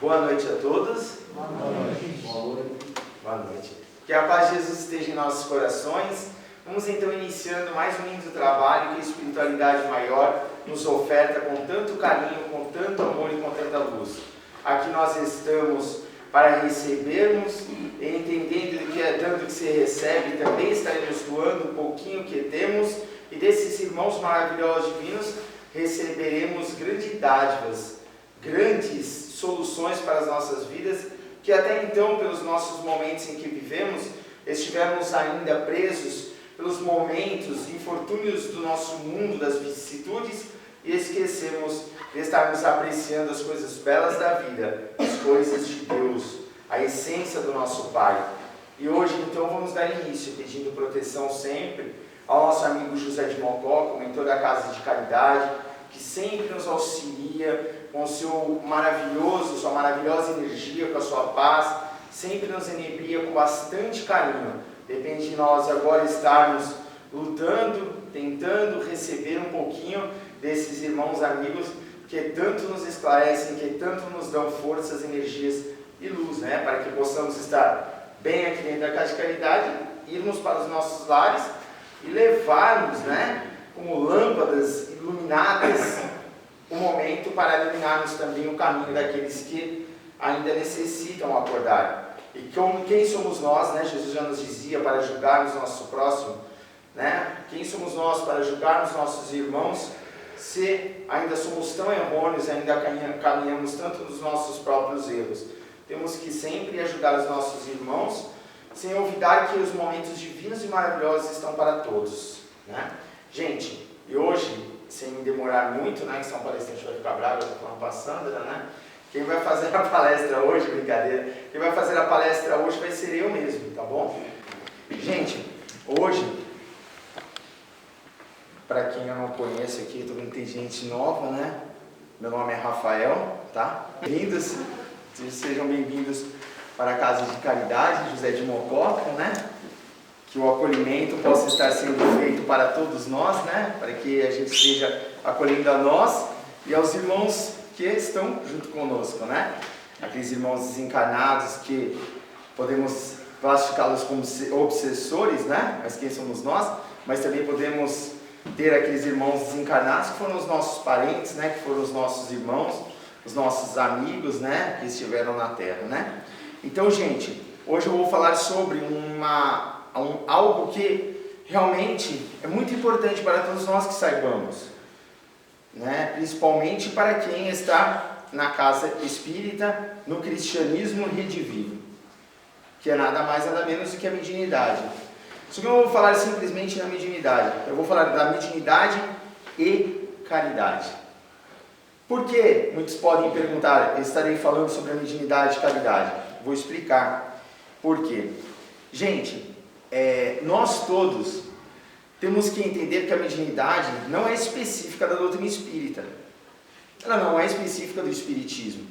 Boa noite a todos. Boa noite. Boa noite. Que a paz de Jesus esteja em nossos corações. Vamos então iniciando mais um lindo trabalho que a espiritualidade maior nos oferta com tanto carinho, com tanto amor e com tanta luz. Aqui nós estamos para recebermos, entendendo que é dando que se recebe, também estaremos doando um pouquinho que temos, e desses irmãos maravilhosos divinos receberemos grandes dádivas, grandes soluções para as nossas vidas, que até então, pelos nossos momentos em que vivemos, estivemos ainda presos pelos momentos, infortúnios do nosso mundo, das vicissitudes, e esquecemos de estarmos apreciando as coisas belas da vida, as coisas de Deus, a essência do nosso Pai. E hoje, então, vamos dar início, pedindo proteção sempre ao nosso amigo José de Mocó, mentor da Casa de Caridade, que sempre nos auxilia com seu maravilhoso, sua maravilhosa energia, com a sua paz, sempre nos enebria com bastante carinho. Depende de nós agora estarmos lutando, tentando receber um pouquinho desses irmãos amigos que tanto nos esclarecem, que tanto nos dão forças, energias e luz, né? Para que possamos estar bem aqui dentro da Casa de Caridade, irmos para os nossos lares e levarmos, né, como lâmpadas iluminadas, o momento para iluminarmos também o caminho daqueles que ainda necessitam acordar. E quem somos nós, né? Jesus já nos dizia, para julgarmos nosso próximo, né? Quem somos nós para julgarmos nossos irmãos, se ainda somos tão errôneos, ainda caminhamos tanto nos nossos próprios erros? Temos que sempre ajudar os nossos irmãos, sem olvidar que os momentos divinos e maravilhosos estão para todos, né? Gente, e hoje, sem me demorar muito, né, que São Palestrante vai ficar bravo, eu estou falando para a Sandra, né? Quem vai fazer a palestra hoje, brincadeira, quem vai fazer a palestra hoje vai ser eu mesmo, tá bom? Gente, hoje, para quem eu não conheço aqui, estou vendo que tem gente nova, né? Meu nome é Rafael, tá? Bem-vindos, sejam bem-vindos para a Casa de Caridade, José de Mococa, né? Que o acolhimento possa estar sendo feito para todos nós, né? Para que a gente esteja acolhendo a nós e aos irmãos que estão junto conosco, né? Aqueles irmãos desencarnados que podemos classificá-los como obsessores, né? Mas quem somos nós? Mas também podemos ter aqueles irmãos desencarnados que foram os nossos parentes, né? Que foram os nossos irmãos, os nossos amigos, né? Que estiveram na Terra, né? Então, gente, hoje eu vou falar sobre algo que realmente é muito importante para todos nós que saibamos, né? Principalmente para quem está na casa espírita, no cristianismo redivivo, que é nada mais nada menos do que a mediunidade. Só que eu não vou falar simplesmente na mediunidade, eu vou falar da mediunidade e caridade. Por que? Muitos podem perguntar, eu estarei falando sobre a mediunidade e caridade. Vou explicar por quê. Gente, nós todos temos que entender que a mediunidade não é específica da doutrina espírita. Ela não é específica do espiritismo.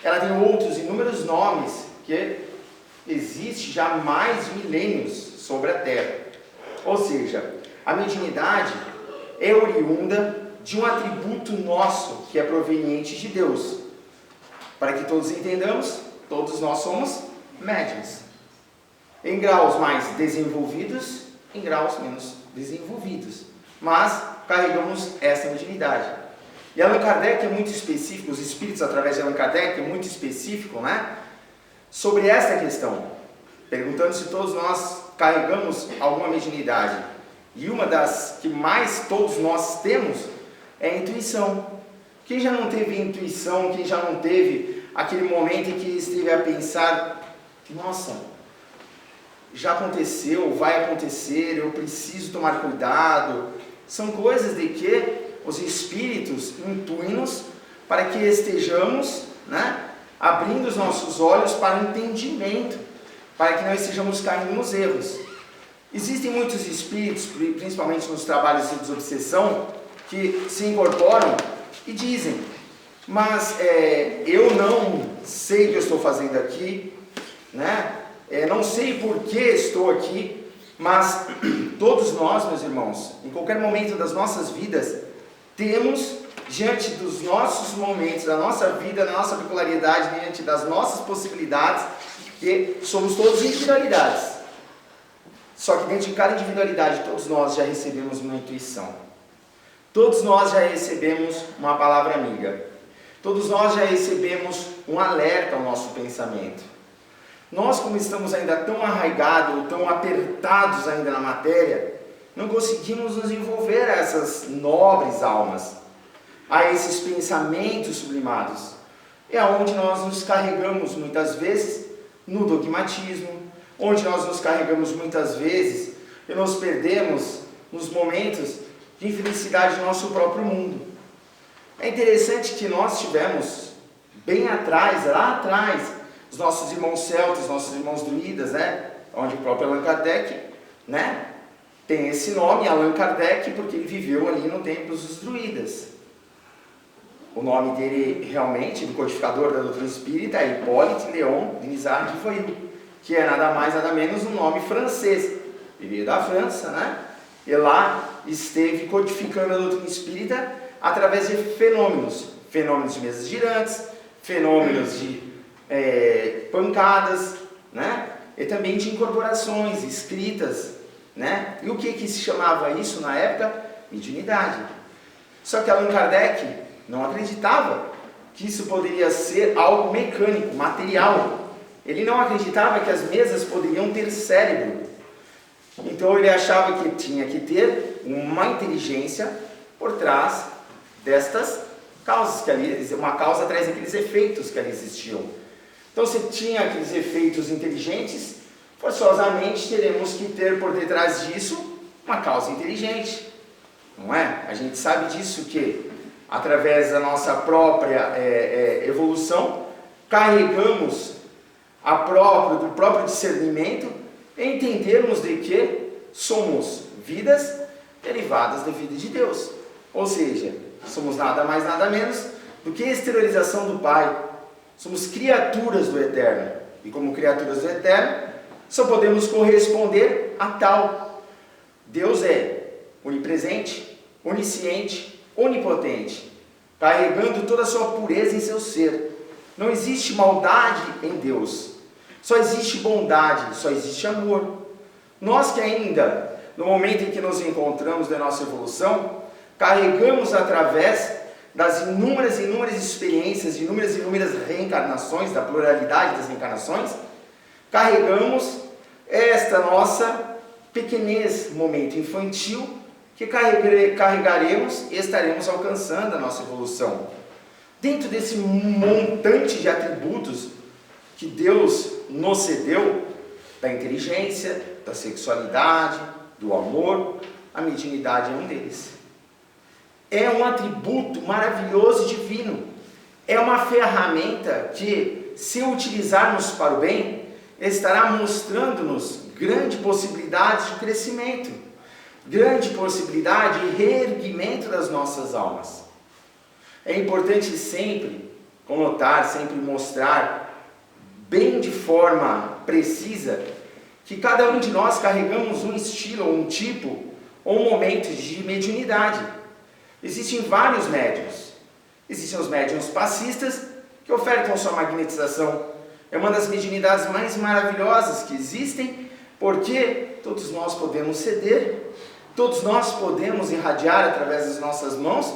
Ela tem outros inúmeros nomes que existem já há mais de milênios sobre a Terra. Ou seja, a mediunidade é oriunda de um atributo nosso que é proveniente de Deus. Para que todos entendamos, todos nós somos médiuns. Em graus mais desenvolvidos, em graus menos desenvolvidos. Mas carregamos essa mediunidade. E Allan Kardec é muito específico, os espíritos através de Allan Kardec é muito específico, né? Sobre essa questão. Perguntando se todos nós carregamos alguma mediunidade. E uma das que mais todos nós temos é a intuição. Quem já não teve intuição, quem já não teve aquele momento em que esteve a pensar, nossa, já aconteceu, vai acontecer, eu preciso tomar cuidado. São coisas de que os espíritos intuem-nos para que estejamos, né, abrindo os nossos olhos para o entendimento, para que não estejamos caindo nos erros. Existem muitos espíritos, principalmente nos trabalhos de desobsessão, que se incorporam e dizem, mas eu não sei o que eu estou fazendo aqui, né? Não sei por que estou aqui, mas todos nós, meus irmãos, em qualquer momento das nossas vidas, temos diante dos nossos momentos, da nossa vida, da nossa peculiaridade, diante das nossas possibilidades, que somos todos individualidades. Só que dentro de cada individualidade, todos nós já recebemos uma intuição. Todos nós já recebemos uma palavra amiga. Todos nós já recebemos um alerta ao nosso pensamento. Nós, como estamos ainda tão arraigados, tão apertados ainda na matéria, não conseguimos nos envolver a essas nobres almas, a esses pensamentos sublimados. É onde nós nos carregamos muitas vezes no dogmatismo, onde nós nos carregamos muitas vezes e nos perdemos nos momentos de infelicidade do nosso próprio mundo. É interessante que nós tivemos bem atrás, lá atrás, os nossos irmãos celtas, nossos irmãos druidas, né? Onde o próprio Allan Kardec, né? Tem esse nome, Allan Kardec, porque ele viveu ali no tempo dos druidas. O nome dele, realmente, do codificador da doutrina espírita, é Hippolyte Léon Denisard de Voyou, que é nada mais, nada menos um nome francês. Ele veio da França, né? E lá esteve codificando a doutrina espírita através de fenômenos de mesas girantes, fenômenos de pancadas, né? E também de incorporações escritas, né? E o que se chamava isso na época? Mediunidade. Só que Allan Kardec não acreditava que isso poderia ser algo mecânico, material. Ele não acreditava que as mesas poderiam ter cérebro. Então ele achava que tinha que ter uma inteligência por trás destas causas, que ali, uma causa atrás daqueles efeitos que ali existiam. Então, se tinha aqueles efeitos inteligentes, forçosamente teremos que ter por detrás disso uma causa inteligente, não é? A gente sabe disso que, através da nossa própria evolução, carregamos do próprio discernimento e entendermos de que somos vidas derivadas da vida de Deus. Ou seja, somos nada mais, nada menos do que a exteriorização do Pai. Somos criaturas do Eterno. E como criaturas do Eterno, só podemos corresponder a tal. Deus é onipresente, onisciente, onipotente, carregando toda a sua pureza em seu ser. Não existe maldade em Deus. Só existe bondade, só existe amor. Nós que ainda, no momento em que nos encontramos da nossa evolução, carregamos através das inúmeras experiências, de inúmeras reencarnações, da pluralidade das reencarnações, carregamos esta nossa pequenez, momento infantil, que carregaremos e estaremos alcançando a nossa evolução. Dentro desse montante de atributos que Deus nos cedeu, da inteligência, da sexualidade, do amor, a mediunidade é um deles. É um atributo maravilhoso e divino. É uma ferramenta que, se utilizarmos para o bem, estará mostrando-nos grande possibilidade de crescimento, grande possibilidade de reerguimento das nossas almas. É importante sempre conotar, sempre mostrar, bem de forma precisa, que cada um de nós carregamos um estilo, ou um tipo, ou um momento de mediunidade. Existem vários médiuns. Existem os médiuns passistas, que ofertam sua magnetização. É uma das mediunidades mais maravilhosas que existem, porque todos nós podemos ceder, todos nós podemos irradiar através das nossas mãos,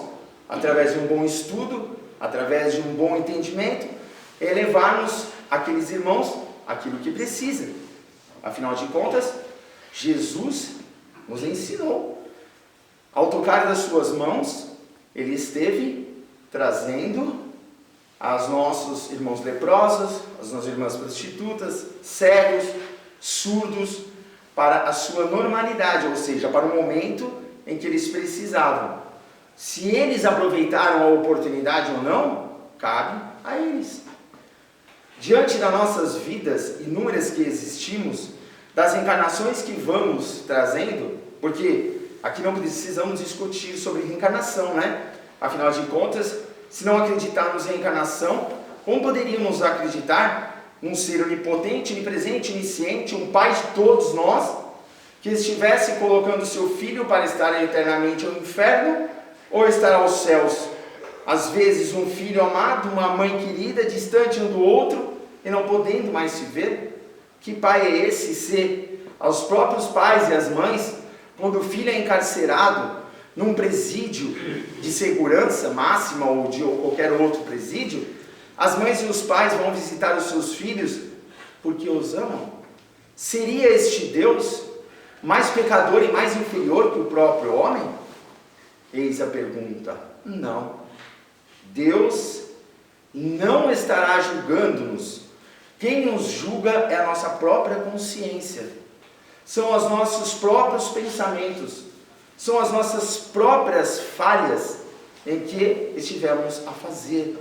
através de um bom estudo, através de um bom entendimento, elevarmos aqueles irmãos aquilo que precisa. Afinal de contas, Jesus nos ensinou. Ao tocar das suas mãos, Ele esteve trazendo aos nossos irmãos leprosos, as nossas irmãs prostitutas, cegos, surdos, para a sua normalidade, ou seja, para o momento em que eles precisavam. Se eles aproveitaram a oportunidade ou não, cabe a eles. Diante das nossas vidas inúmeras que existimos, das reencarnações que vamos trazendo, porque aqui não precisamos discutir sobre reencarnação, né? Afinal de contas, se não acreditarmos em reencarnação, como poderíamos acreditar num ser onipotente, onipresente, onisciente, um Pai de todos nós, que estivesse colocando seu Filho para estar eternamente no inferno ou estar aos céus? Às vezes um filho amado, uma mãe querida, distante um do outro e não podendo mais se ver. Que pai é esse se aos próprios pais e às mães, quando o filho é encarcerado num presídio de segurança máxima ou de qualquer outro presídio, as mães e os pais vão visitar os seus filhos porque os amam? Seria este Deus mais pecador e mais inferior que o próprio homem? Eis a pergunta. Não. Deus não estará julgando-nos. Quem nos julga é a nossa própria consciência. São os nossos próprios pensamentos. São as nossas próprias falhas em que estivemos a fazer.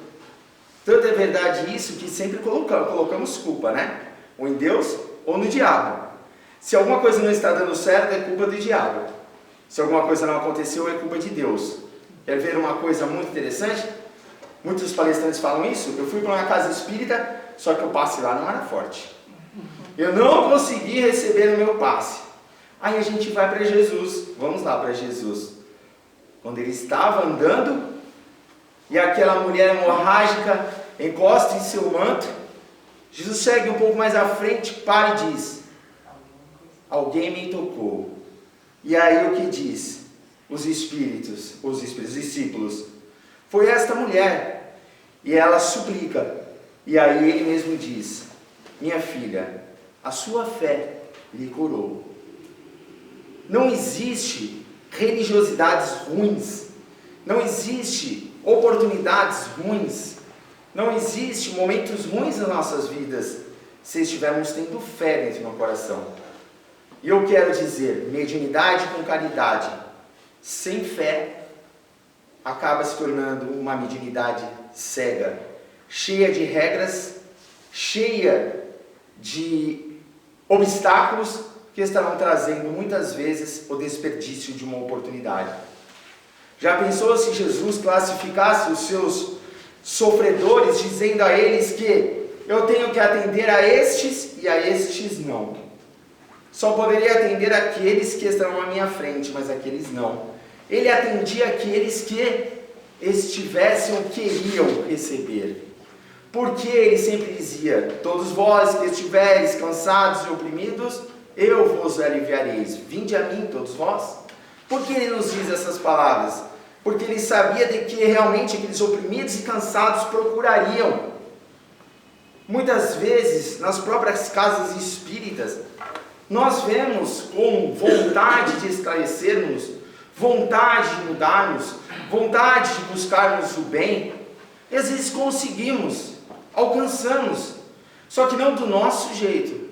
Tanto é verdade isso que sempre colocamos culpa, né? Ou em Deus ou no diabo. Se alguma coisa não está dando certo, é culpa do diabo. Se alguma coisa não aconteceu, é culpa de Deus. Quer ver uma coisa muito interessante? Muitos palestrantes falam isso. Eu fui para uma casa espírita, só que o passe lá não era forte. Eu não consegui receber o meu passe. Aí a gente vai para Jesus. Vamos lá para Jesus. Quando ele estava andando, e aquela mulher hemorrágica encosta em seu manto, Jesus segue um pouco mais à frente, para e diz: alguém me tocou. E aí o que diz? Os discípulos, foi esta mulher. E ela suplica. E aí ele mesmo diz: minha filha, a sua fé lhe curou. Não existe religiosidades ruins. Não existe oportunidades ruins. Não existe momentos ruins nas nossas vidas se estivermos tendo fé dentro do coração. E eu quero dizer, mediunidade com caridade, sem fé, acaba se tornando uma mediunidade cega, cheia de regras, cheia de obstáculos que estarão trazendo muitas vezes o desperdício de uma oportunidade. Já pensou se Jesus classificasse os seus sofredores, dizendo a eles que eu tenho que atender a estes e a estes não? Só poderia atender aqueles que estão à minha frente, mas aqueles não. Ele atendia aqueles que estivessem ou queriam receber. Porque ele sempre dizia: todos vós que estiveres cansados e oprimidos, eu vos aliviareis. Vinde a mim, todos vós. Por que ele nos diz essas palavras? Porque ele sabia de que realmente aqueles oprimidos e cansados procurariam. Muitas vezes, nas próprias casas espíritas, nós vemos com vontade de esclarecermos, vontade de mudarmos, vontade de buscarmos o bem, e às vezes conseguimos, alcançamos, só que não do nosso jeito,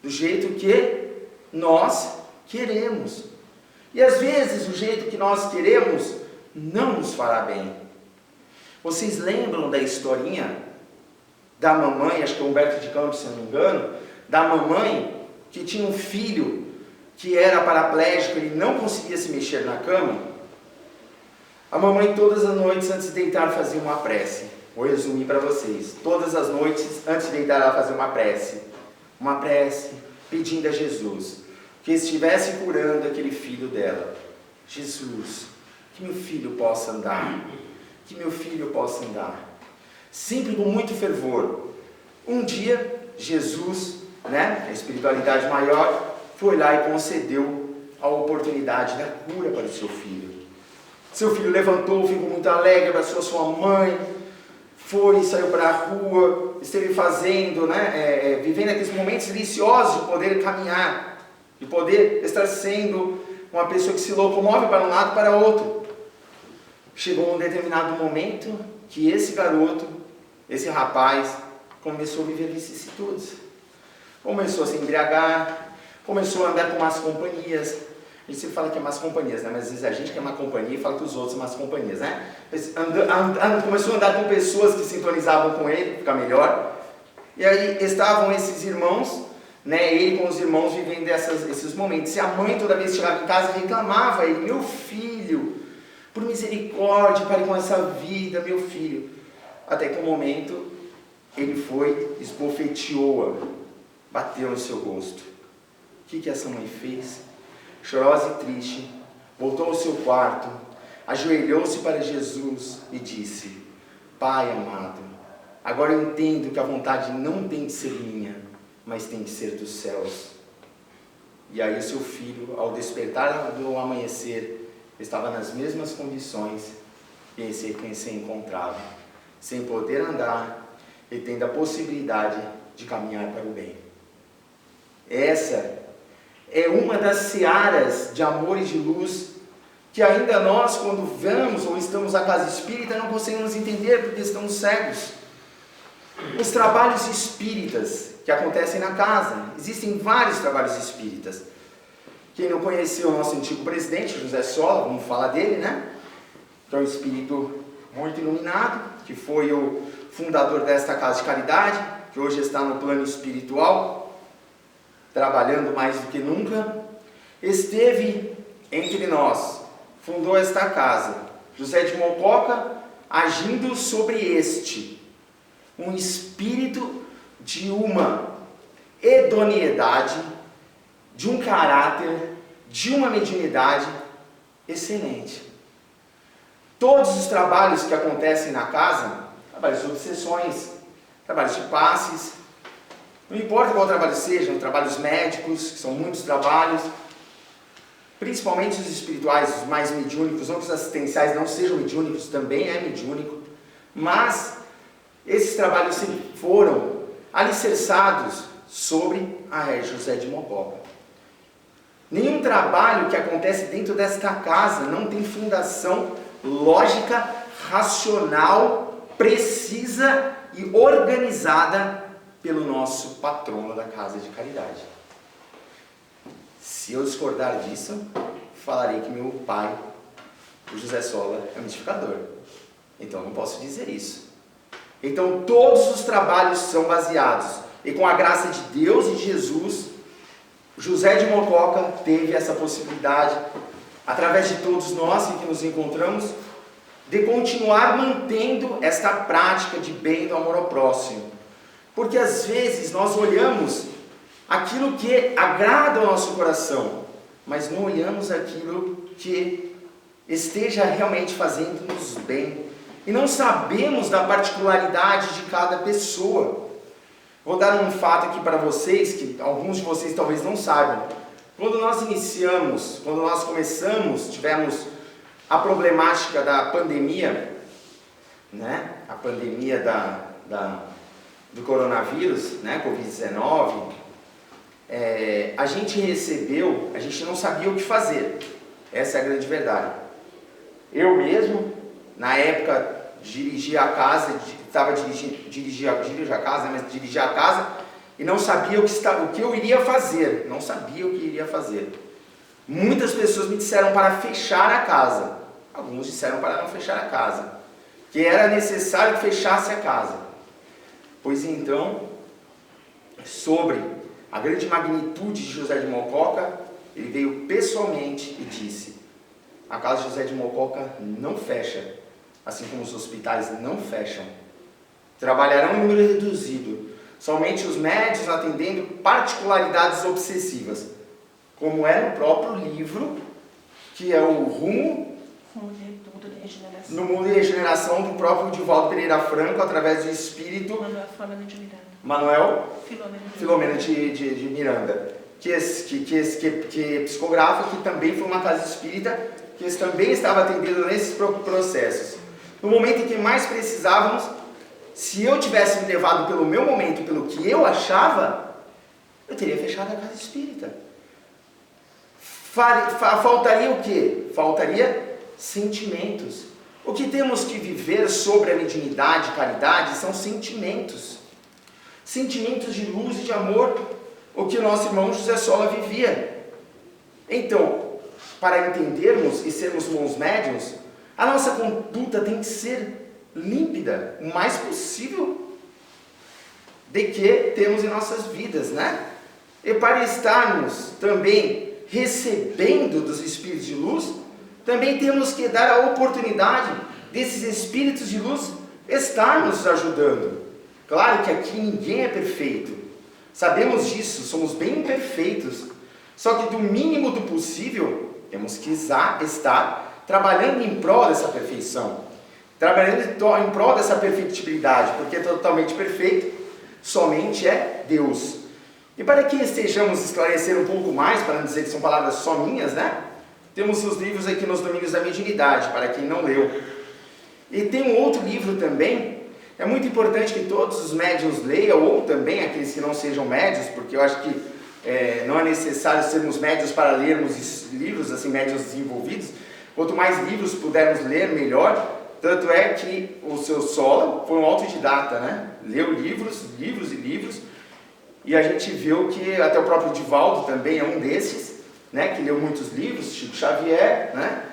do jeito que nós queremos. E às vezes o jeito que nós queremos não nos fará bem. Vocês lembram da historinha da mamãe, acho que é Humberto de Campos, se não me engano, da mamãe que tinha um filho que era paraplégico, ele não conseguia se mexer na cama? A mamãe todas as noites antes de deitar fazia uma prece. Vou resumir para vocês. Todas as noites antes de deitar ela fazia uma prece pedindo a Jesus que estivesse curando aquele filho dela. Jesus, que meu filho possa andar, que meu filho possa andar. Sempre com muito fervor. Um dia Jesus, a espiritualidade maior, foi lá e concedeu a oportunidade da cura para o seu filho. Seu filho levantou, ficou muito alegre, abraçou a sua mãe, foi, saiu para a rua, esteve fazendo, vivendo aqueles momentos deliciosos de poder caminhar, de poder estar sendo uma pessoa que se locomove para um lado e para outro. Chegou um determinado momento que esse garoto, esse rapaz, começou a viver vicissitudes. Começou a se embriagar, começou a andar com más companhias. A gente sempre fala que é más companhias, mas às vezes a gente que é má companhia e fala que os outros são más companhias, Começou a andar com pessoas que sintonizavam com ele, para ficar melhor. E aí estavam esses irmãos, ele com os irmãos vivendo esses momentos. E a mãe toda vez que chegava em casa reclamava a ele: meu filho, por misericórdia, pare com essa vida, meu filho. Até que um momento ele foi, esbofeteou-a, bateu no seu rosto. O que essa mãe fez? Chorosa e triste, voltou ao seu quarto, ajoelhou-se para Jesus e disse: Pai amado, agora eu entendo que a vontade não tem de ser minha, mas tem de ser dos céus. E aí o seu filho, ao despertar do amanhecer, estava nas mesmas condições que ele se encontrava, sem poder andar e tendo a possibilidade de caminhar para o bem. Essa é uma das searas de amor e de luz que ainda nós, quando vamos ou estamos na casa espírita, não conseguimos entender porque estamos cegos. Os trabalhos espíritas que acontecem na casa, existem vários trabalhos espíritas. Quem não conheceu o nosso antigo presidente, José Sola, vamos falar dele, né? Que é um espírito muito iluminado, que foi o fundador desta casa de caridade, que hoje está no plano espiritual, trabalhando mais do que nunca. Esteve entre nós, fundou esta casa, José de Mococa, agindo sobre um espírito de uma idoneidade, de um caráter, de uma mediunidade excelente. Todos os trabalhos que acontecem na casa, trabalhos de obsessões, trabalhos de passes, não importa qual trabalho sejam, trabalhos médicos, que são muitos trabalhos, principalmente os espirituais, os mais mediúnicos, não que os assistenciais não sejam mediúnicos, também é mediúnico, mas esses trabalhos sempre foram alicerçados sobre a José de Mococa. Nenhum trabalho que acontece dentro desta casa não tem fundação lógica, racional, precisa e organizada pelo nosso patrono da casa de caridade. Se eu discordar disso, falarei que meu pai, o José Sola, é um mistificador. Então não posso dizer isso. Então todos os trabalhos são baseados, e com a graça de Deus e de Jesus, José de Mococa teve essa possibilidade, através de todos nós que nos encontramos, de continuar mantendo esta prática de bem do amor ao próximo. Porque às vezes nós olhamos aquilo que agrada ao nosso coração, mas não olhamos aquilo que esteja realmente fazendo-nos bem. E não sabemos da particularidade de cada pessoa. Vou dar um fato aqui para vocês, que alguns de vocês talvez não saibam. Quando nós começamos, tivemos a problemática da pandemia, né? A pandemia do coronavírus, né? Covid-19, a gente não sabia o que fazer. Essa é a grande verdade. Eu mesmo, na época, dirigia a casa e não sabia o que eu iria fazer. Não sabia o que iria fazer. Muitas pessoas me disseram para fechar a casa. Alguns disseram para não fechar a casa, que era necessário que fechasse a casa. Pois então, sobre a grande magnitude de José de Mococa, ele veio pessoalmente e disse: a casa de José de Mococa não fecha, assim como os hospitais não fecham. Trabalharão em número reduzido, somente os médicos atendendo particularidades obsessivas, como é no próprio livro, que é o Rumo no Mundo de Regeneração, do próprio Divaldo Pereira Franco, através do espírito Manuel Filomena de Miranda, que psicografa, que também foi uma casa espírita, que também estava atendendo nesses processos. No momento em que mais precisávamos, se eu tivesse me levado pelo meu momento, pelo que eu achava, eu teria fechado a casa espírita. Faltaria o quê? Faltaria sentimentos. O que temos que viver sobre a mediunidade, caridade, são sentimentos. Sentimentos de luz e de amor, o que o nosso irmão José Sola vivia. Então, para entendermos e sermos bons médiuns, a nossa conduta tem que ser límpida, o mais possível de que temos em nossas vidas, né? E para estarmos também recebendo dos espíritos de luz, também temos que dar a oportunidade desses espíritos de luz estar nos ajudando. Claro que aqui ninguém é perfeito, sabemos disso, somos bem imperfeitos, só que do mínimo do possível temos que estar trabalhando em prol dessa perfeição, trabalhando em prol dessa perfectibilidade, porque é totalmente perfeito, somente é Deus. E para que estejamos esclarecer um pouco mais, para não dizer que são palavras só minhas, né? Temos os livros aqui nos domínios da mediunidade, para quem não leu. E tem um outro livro também, é muito importante que todos os médiuns leiam, ou também aqueles que não sejam médiuns, porque eu acho que não é necessário sermos médiuns para lermos livros, assim, médiuns desenvolvidos. Quanto mais livros pudermos ler, melhor. Tanto é que o seu Sola foi um autodidata, né? Leu livros e livros, e a gente viu que até o próprio Divaldo também é um desses, né? Que leu muitos livros, Chico Xavier, né?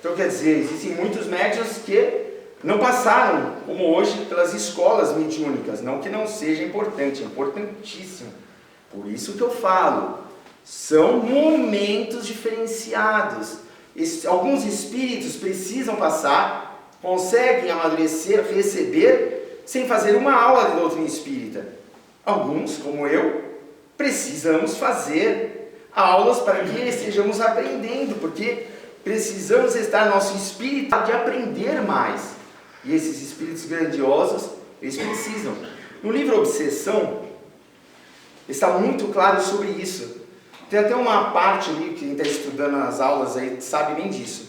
Então, quer dizer, existem muitos médiuns que não passaram, como hoje, pelas escolas mediúnicas. Não que não seja importante, é importantíssimo. Por isso que eu falo, são momentos diferenciados. Alguns espíritos precisam passar, conseguem amadurecer, receber, sem fazer uma aula de doutrina espírita. Alguns, como eu, precisamos fazer aulas para que estejamos aprendendo, porque precisamos estar nosso espírito de aprender mais. E esses espíritos grandiosos, eles precisam. No livro Obsessão, está muito claro sobre isso. Tem até uma parte ali, que quem está estudando as aulas aí sabe bem disso.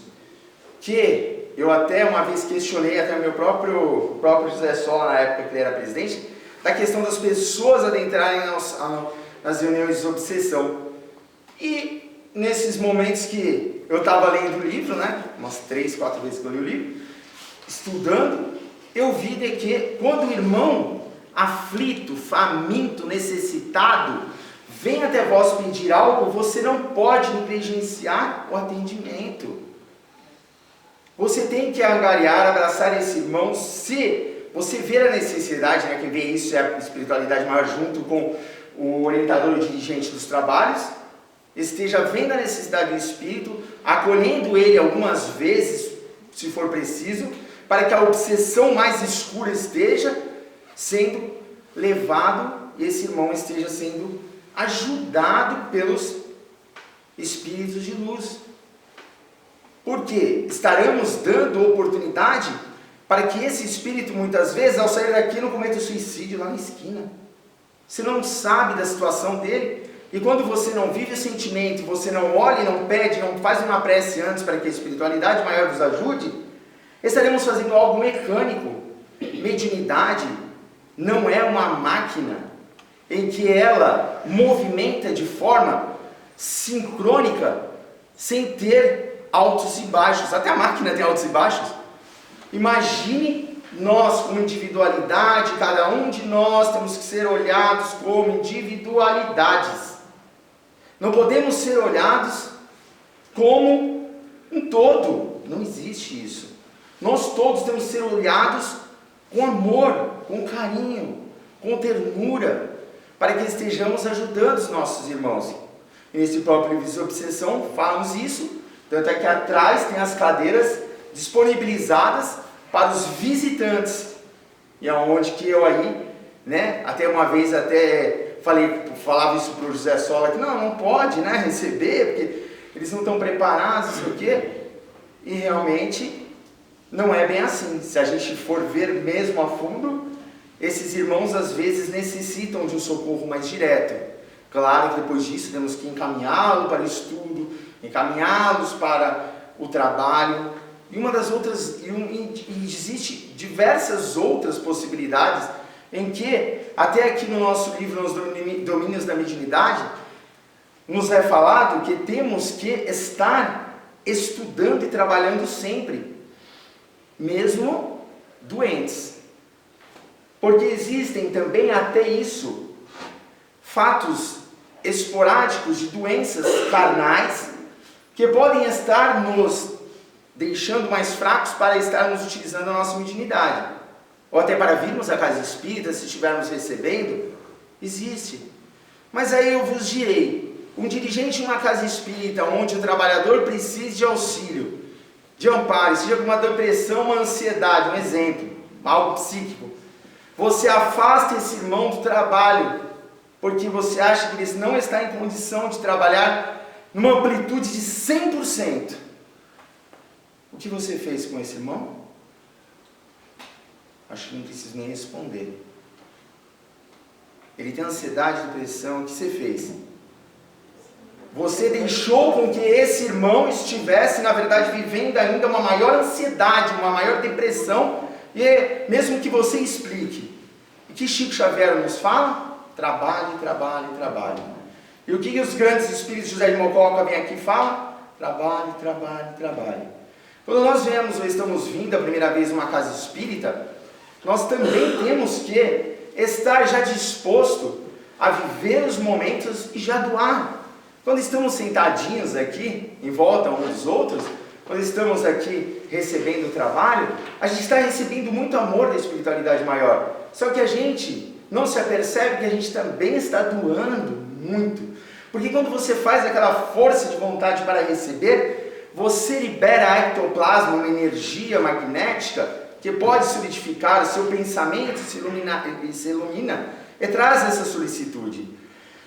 Que eu até uma vez questionei até o meu próprio José Sola, na época que ele era presidente, da questão das pessoas adentrarem nas reuniões de obsessão. E nesses momentos que eu estava lendo o livro, né, umas 3, 4 vezes que eu li o livro, estudando, eu vi de que quando o irmão aflito, faminto, necessitado, vem até vós pedir algo, você não pode negligenciar o atendimento. Você tem que angariar, abraçar esse irmão, se você ver a necessidade, né, quem vê isso é a espiritualidade maior junto com o orientador e dirigente dos trabalhos, esteja vendo a necessidade do espírito, acolhendo ele algumas vezes, se for preciso, para que a obsessão mais escura esteja sendo levado e esse irmão esteja sendo ajudado pelos espíritos de luz. Porque estaremos dando oportunidade para que esse espírito, muitas vezes, ao sair daqui, não cometa o suicídio lá na esquina. Você não sabe da situação dele, e quando você não vive o sentimento, você não olha, não pede, não faz uma prece antes para que a espiritualidade maior vos ajude, estaremos fazendo algo mecânico. Mediunidade não é uma máquina em que ela movimenta de forma sincrônica, sem ter altos e baixos. Até a máquina tem altos e baixos. Imagine nós como individualidade, cada um de nós temos que ser olhados como individualidades. Não podemos ser olhados como um todo. Não existe isso. Nós todos temos que ser olhados com amor, com carinho, com ternura, para que estejamos ajudando os nossos irmãos. E nesse próprio livro de Obsessão falamos isso, tanto é que atrás tem as cadeiras disponibilizadas para os visitantes. E aonde que eu aí, né, até uma vez falava isso para o José Sola, que não pode, né, receber, porque eles não estão preparados, não sei o quê. E realmente não é bem assim. Se a gente for ver mesmo a fundo, esses irmãos às vezes necessitam de um socorro mais direto. Claro que depois disso temos que encaminhá-los para o estudo, encaminhá-los para o trabalho. E uma das outras, existe diversas outras possibilidades em que, até aqui no nosso livro, nos Domínios da Mediunidade, nos é falado que temos que estar estudando e trabalhando sempre, mesmo doentes. Porque existem também, até isso, fatos esporádicos de doenças carnais que podem estar nos deixando mais fracos para estarmos utilizando a nossa mediunidade. Ou até para virmos à casa espírita, se estivermos recebendo, existe. Mas aí eu vos direi, um dirigente de uma casa espírita, onde o trabalhador precise de auxílio, de amparo, seja com uma depressão, uma ansiedade, um exemplo, algo psíquico, você afasta esse irmão do trabalho, porque você acha que ele não está em condição de trabalhar numa amplitude de 100%. O que você fez com esse irmão? Acho que não preciso nem responder. Ele tem ansiedade, depressão, o que você fez? Você deixou com que esse irmão estivesse, na verdade, vivendo ainda uma maior ansiedade, uma maior depressão, e mesmo que você explique. O que Chico Xavier nos fala? Trabalhe, trabalhe, trabalhe. E o que os grandes espíritos José de Mococa vêm aqui e falam? Trabalhe, trabalhe, trabalhe. Quando nós viemos ou estamos vindo a primeira vez numa casa espírita, nós também temos que estar já disposto a viver os momentos e já doar. Quando estamos sentadinhos aqui, em volta uns dos outros, quando estamos aqui recebendo o trabalho, a gente está recebendo muito amor da espiritualidade maior. Só que a gente não se apercebe que a gente também está doando muito. Porque quando você faz aquela força de vontade para receber, você libera a ectoplasma, uma energia magnética que pode solidificar o seu pensamento, se ilumina e traz essa solicitude.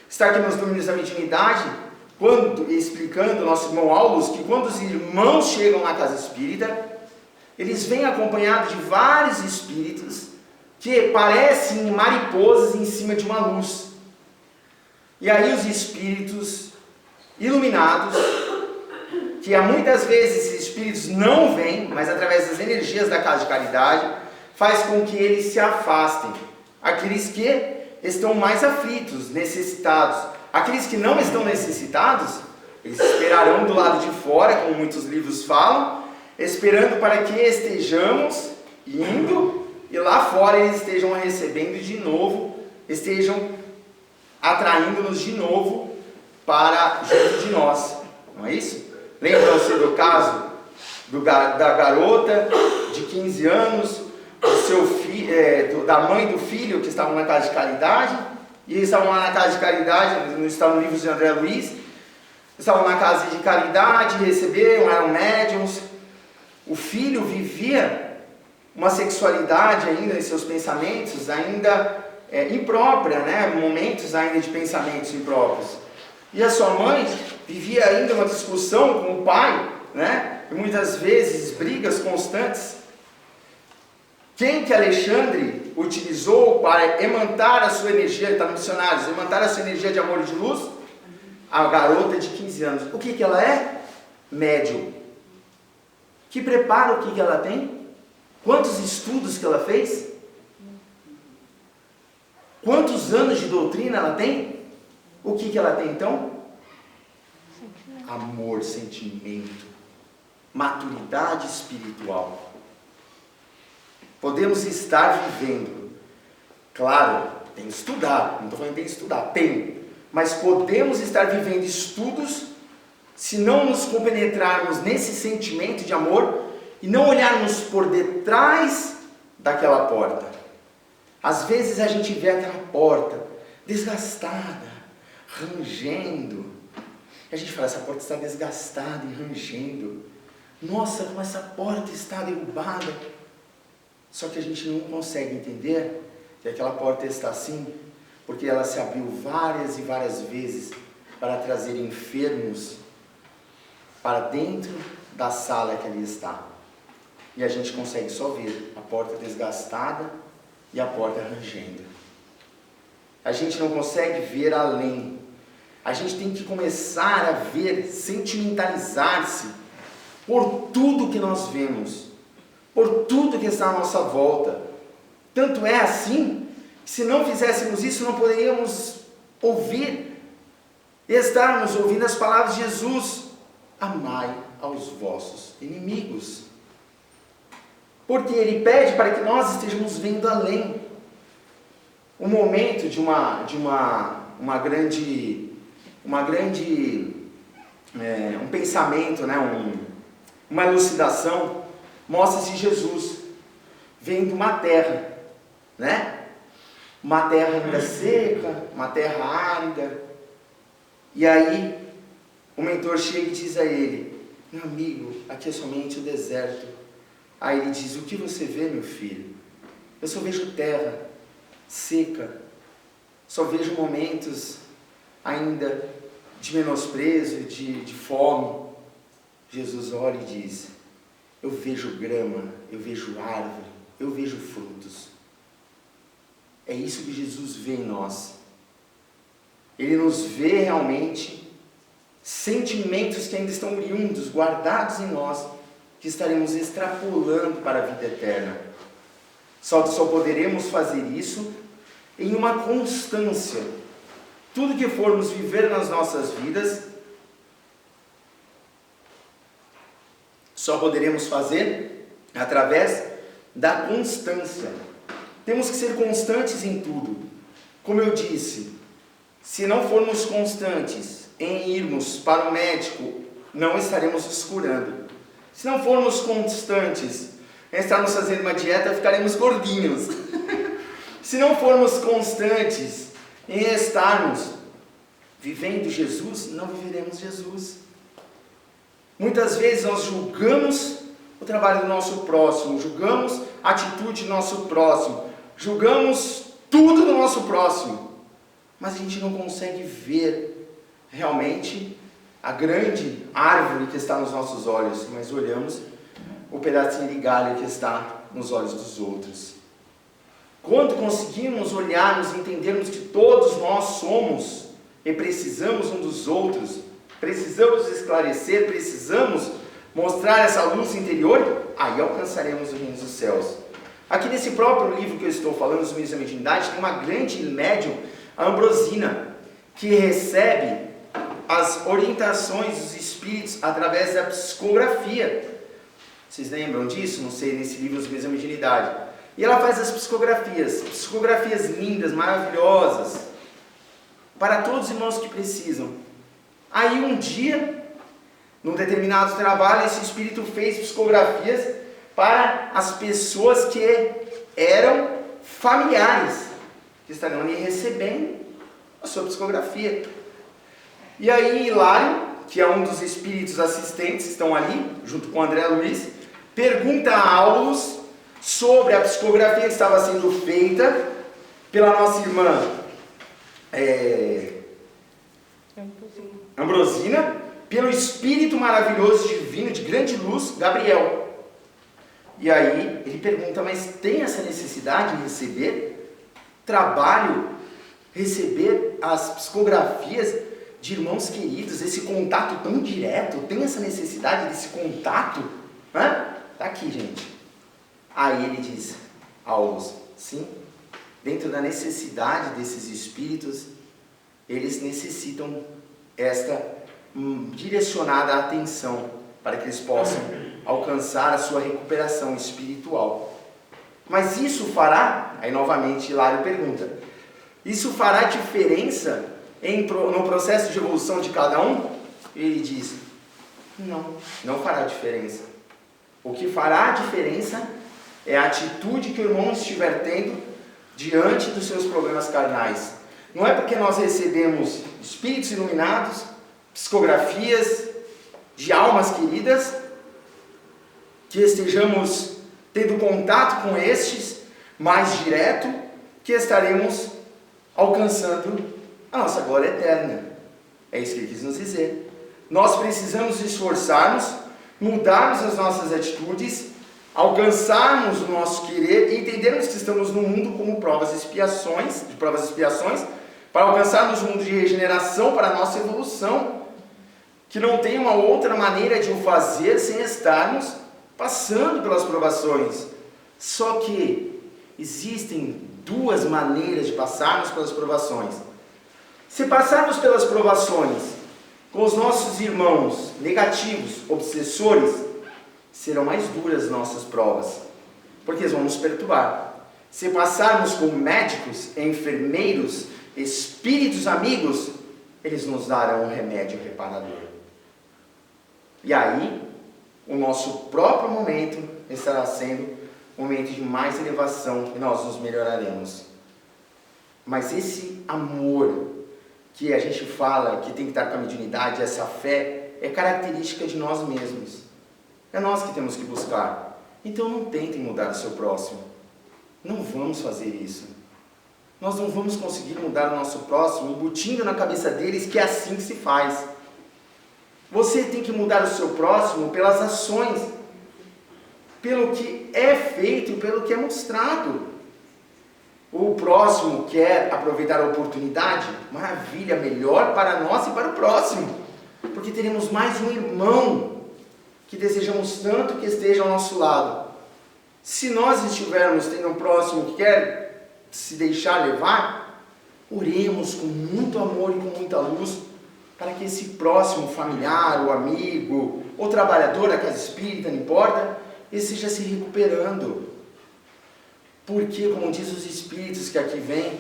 Está aqui nos domínios da mediunidade, explicando o nosso irmão Aulus, que quando os irmãos chegam na casa espírita, eles vêm acompanhados de vários espíritos que parecem mariposas em cima de uma luz. E aí os espíritos iluminados, que muitas vezes esses espíritos não vêm, mas através das energias da casa de caridade, faz com que eles se afastem. Aqueles que estão mais aflitos, necessitados. Aqueles que não estão necessitados, eles esperarão do lado de fora, como muitos livros falam, esperando para que estejamos indo e lá fora eles estejam recebendo de novo, estejam atraindo-nos de novo para junto de nós. Não é isso? Lembram-se do caso da garota de 15 anos, da mãe do filho que estavam na casa de caridade, e eles estavam lá na casa de caridade, não está no livro de André Luiz, estavam na casa de caridade, receberam, eram médiums. O filho vivia uma sexualidade ainda em seus pensamentos, ainda imprópria, né? Momentos ainda de pensamentos impróprios. E a sua mãe vivia ainda uma discussão com o pai, né? E muitas vezes brigas constantes. Quem que Alexandre utilizou para emantar a sua energia, está no dicionário, emantar a sua energia de amor e de luz? A garota de 15 anos. O que ela é? Médium. Que preparo que ela tem? Quantos estudos que ela fez? Quantos anos de doutrina ela tem? O que ela tem então? Amor, sentimento, maturidade espiritual. Podemos estar vivendo, claro, tem que estudar, não estou falando que tem que estudar, tem, mas podemos estar vivendo estudos se não nos compenetrarmos nesse sentimento de amor e não olharmos por detrás daquela porta. Às vezes a gente vê aquela porta desgastada, rangendo, e a gente fala, essa porta está desgastada e rangendo, nossa, como essa porta está derrubada. Só que a gente não consegue entender que aquela porta está assim, porque ela se abriu várias e várias vezes para trazer enfermos para dentro da sala que ali está. E a gente consegue só ver a porta desgastada e a porta rangendo. A gente não consegue ver além. A gente tem que começar a ver, sentimentalizar-se por tudo que nós vemos, por tudo que está à nossa volta. Tanto é assim, que se não fizéssemos isso, não poderíamos ouvir, estarmos ouvindo as palavras de Jesus: amai aos vossos inimigos. Porque Ele pede para que nós estejamos vendo além. Um momento de um pensamento, né? Uma elucidação, mostra-se Jesus vendo uma terra, né? Uma terra ainda seca, uma terra árida. E aí o mentor chega e diz a ele: meu amigo, aqui é somente o deserto. Aí ele diz: o que você vê, meu filho? Eu só vejo terra seca, só vejo momentos ainda de menosprezo, de fome. Jesus olha e diz: eu vejo grama, eu vejo árvore, eu vejo frutos. É isso que Jesus vê em nós. Ele nos vê realmente sentimentos que ainda estão oriundos, guardados em nós, que estaremos extrapolando para a vida eterna. Só que só poderemos fazer isso em uma constância. Tudo que formos viver nas nossas vidas, só poderemos fazer através da constância. Temos que ser constantes em tudo. Como eu disse, se não formos constantes em irmos para o médico, não estaremos nos curando. Se não formos constantes em estarmos fazendo uma dieta, ficaremos gordinhos. Se não formos constantes em estarmos vivendo Jesus, não viveremos Jesus. Muitas vezes nós julgamos o trabalho do nosso próximo, julgamos a atitude do nosso próximo, julgamos tudo do nosso próximo, mas a gente não consegue ver realmente a grande árvore que está nos nossos olhos, mas olhamos o pedacinho de galho que está nos olhos dos outros. Quando conseguimos olharmos e entendermos que todos nós somos e precisamos um dos outros, precisamos esclarecer, precisamos mostrar essa luz interior, aí alcançaremos o reino dos céus. Aqui nesse próprio livro que eu estou falando, Os Meios da Mediunidade, tem uma grande médium, a Ambrosina, que recebe as orientações dos espíritos através da psicografia. Vocês lembram disso? Não sei, nesse livro, Os Meios da Mediunidade. E ela faz as psicografias lindas, maravilhosas, para todos os irmãos que precisam. Aí um dia, num determinado trabalho, esse espírito fez psicografias para as pessoas que eram familiares, que estariam ali recebendo a sua psicografia. E aí Hilário, que é um dos espíritos assistentes que estão ali, junto com André Luiz, pergunta a Aulus sobre a psicografia que estava sendo feita pela nossa irmã Ambrosina, pelo Espírito maravilhoso, divino, de grande luz, Gabriel. E aí ele pergunta, mas tem essa necessidade de receber trabalho, receber as psicografias de irmãos queridos, esse contato tão direto, tem essa necessidade desse contato? Tá aqui, gente. Aí ele diz, Aulus, sim, dentro da necessidade desses espíritos, eles necessitam esta direcionada atenção para que eles possam alcançar a sua recuperação espiritual. Mas isso fará, aí novamente Hilário pergunta, isso fará diferença no processo de evolução de cada um? Ele diz, não fará diferença. O que fará diferença é a atitude que o irmão estiver tendo diante dos seus problemas carnais. Não é porque nós recebemos espíritos iluminados, psicografias de almas queridas, que estejamos tendo contato com estes mais direto, que estaremos alcançando a nossa glória eterna. É isso que ele quis nos dizer. Nós precisamos esforçarmos, mudarmos as nossas atitudes, alcançarmos o nosso querer e entendermos que estamos no mundo como provas e expiações, para alcançarmos um mundo de regeneração para a nossa evolução, que não tem uma outra maneira de o fazer sem estarmos passando pelas provações. Só que existem duas maneiras de passarmos pelas provações. Se passarmos pelas provações com os nossos irmãos negativos, obsessores, serão mais duras nossas provas, porque eles vão nos perturbar. Se passarmos com médicos, enfermeiros, espíritos amigos, eles nos darão um remédio reparador. E aí, o nosso próprio momento estará sendo um momento de mais elevação e nós nos melhoraremos. Mas esse amor que a gente fala que tem que estar com a mediunidade, essa fé, é característica de nós mesmos. É nós que temos que buscar. Então não tentem mudar o seu próximo. Não vamos fazer isso. Nós não vamos conseguir mudar o nosso próximo embutindo na cabeça deles que é assim que se faz. Você tem que mudar o seu próximo pelas ações. pelo que é feito, pelo que é mostrado. O próximo quer aproveitar a oportunidade? Maravilha, melhor para nós e para o próximo. Porque teremos mais um irmão que desejamos tanto que esteja ao nosso lado. Se nós estivermos tendo um próximo que quer se deixar levar, oremos com muito amor e com muita luz para que esse próximo familiar, ou amigo, ou trabalhador da casa espírita, não importa, ele esteja se recuperando. Porque, como diz os espíritos que aqui vêm,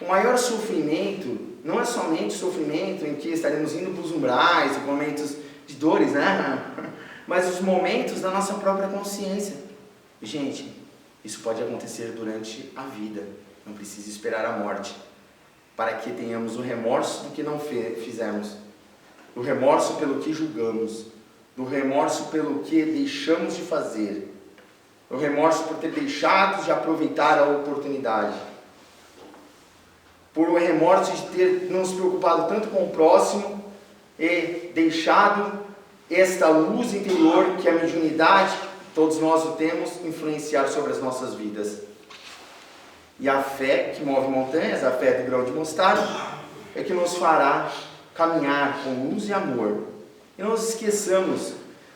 o maior sofrimento não é somente o sofrimento em que estaremos indo para os umbrais, momentos de dores, né? Mas os momentos da nossa própria consciência. Gente, isso pode acontecer durante a vida, não precisa esperar a morte, para que tenhamos o remorso do que não fizemos, o remorso pelo que julgamos, do remorso pelo que deixamos de fazer, o remorso por ter deixado de aproveitar a oportunidade, por o remorso de ter nos preocupado tanto com o próximo e deixado esta luz interior que a mediunidade, todos nós o temos, influenciar sobre as nossas vidas. E a fé que move montanhas, a fé do grão de mostarda, é que nos fará caminhar com luz e amor. E não nos esqueçamos,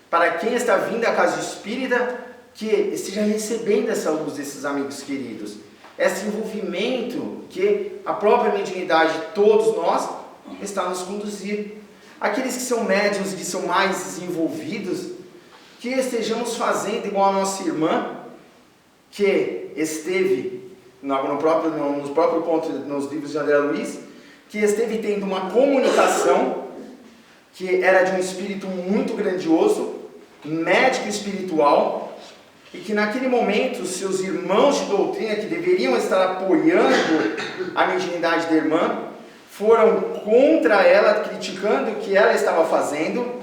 para quem está vindo à casa espírita, que esteja recebendo essa luz desses amigos queridos, esse envolvimento que a própria mediunidade, todos nós, está a nos conduzir. Aqueles que são médiuns, que são mais desenvolvidos, que estejamos fazendo igual a nossa irmã, que esteve no próprio ponto, nos livros de André Luiz, que esteve tendo uma comunicação que era de um espírito muito grandioso, médico espiritual, e que naquele momento os seus irmãos de doutrina, que deveriam estar apoiando a mediunidade da irmã, foram contra ela, criticando o que ela estava fazendo,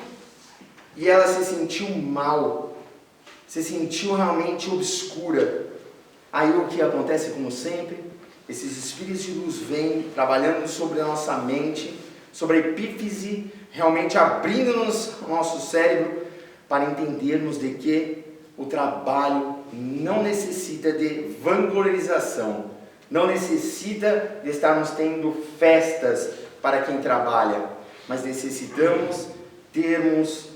e ela se sentiu mal, se sentiu realmente obscura. Aí o que acontece, como sempre, esses espíritos de luz vêm trabalhando sobre a nossa mente, sobre a epífise, realmente abrindo-nos o nosso cérebro para entendermos de que o trabalho não necessita de vanglorização, não necessita de estarmos tendo festas para quem trabalha, mas necessitamos termos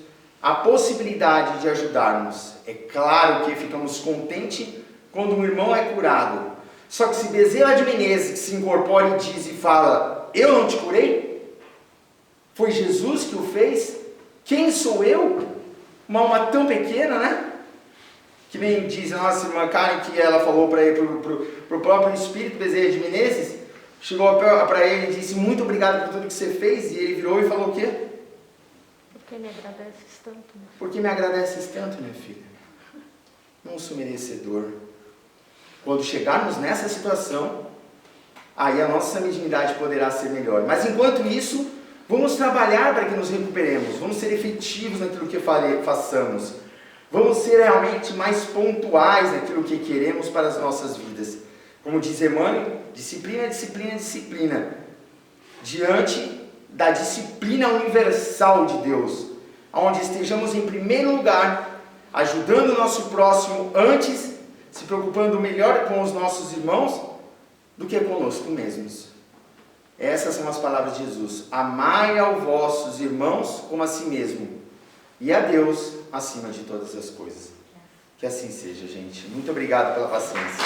a possibilidade de ajudarmos. É claro que ficamos contentes quando um irmão é curado. Só que se Bezerra de Menezes se incorpora e diz e fala: eu não te curei? Foi Jesus que o fez? Quem sou eu? Uma alma tão pequena, né? Que nem diz a nossa irmã Karen, que ela falou para ele, pro próprio espírito Bezerra de Menezes, chegou para ele e disse: muito obrigado por tudo que você fez. E ele virou e falou o quê? Porque me agradeces tanto, meu filho. Porque me agradeces tanto, minha filha. Não sou merecedor. Quando chegarmos nessa situação, aí a nossa mediunidade poderá ser melhor. Mas enquanto isso, vamos trabalhar para que nos recuperemos. Vamos ser efetivos naquilo que façamos. Vamos ser realmente mais pontuais naquilo que queremos para as nossas vidas. Como diz Emmanuel, disciplina, disciplina, disciplina. Diante da disciplina universal de Deus, onde estejamos em primeiro lugar, ajudando o nosso próximo antes, se preocupando melhor com os nossos irmãos do que conosco mesmos. Essas são as palavras de Jesus: amai aos vossos irmãos como a si mesmo, e a Deus acima de todas as coisas. Que assim seja, gente. Muito obrigado pela paciência.